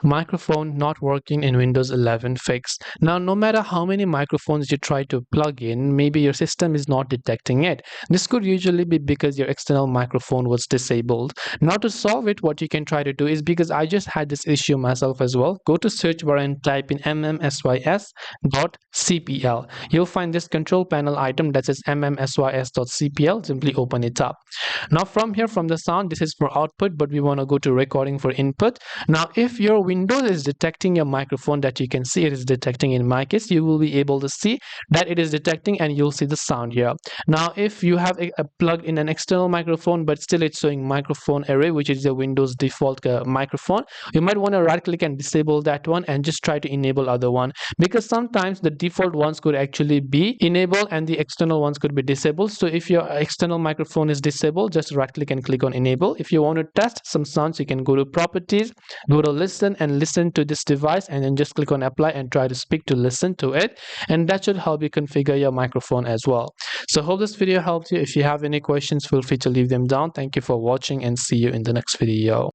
Microphone not working in Windows 11 fix. Now, no matter how many microphones you try to plug in, maybe your system is not detecting it. This could usually be because your external microphone was disabled. Now, to solve it, what you can try to do is, because I just had this issue myself as well, go to search bar and type in mmsys.cpl. You'll find this control panel item that says mmsys.cpl. Simply open it up. Now, from here, from the sound, this is for output, but we want to go to recording for input. Now, if your Windows is detecting your microphone, that you can see it is detecting in my case, you will be able to see that it is detecting and you'll see the sound here. Now, if you have a plugged in an external microphone, but still it's showing microphone array, which is the Windows default microphone, you might want to right click and disable that one and just try to enable other one, because sometimes the default ones could actually be enabled and the external ones could be disabled. So if your external microphone is disabled, just right click and click on enable. If you want to test some sounds, you can go to properties, go to listen and listen to this device, and then just click on apply and try to speak to listen to it, and that should help you configure your microphone as well. So hope this video helped you. If you have any questions, feel free to leave them down. Thank you for watching and see you in the next video.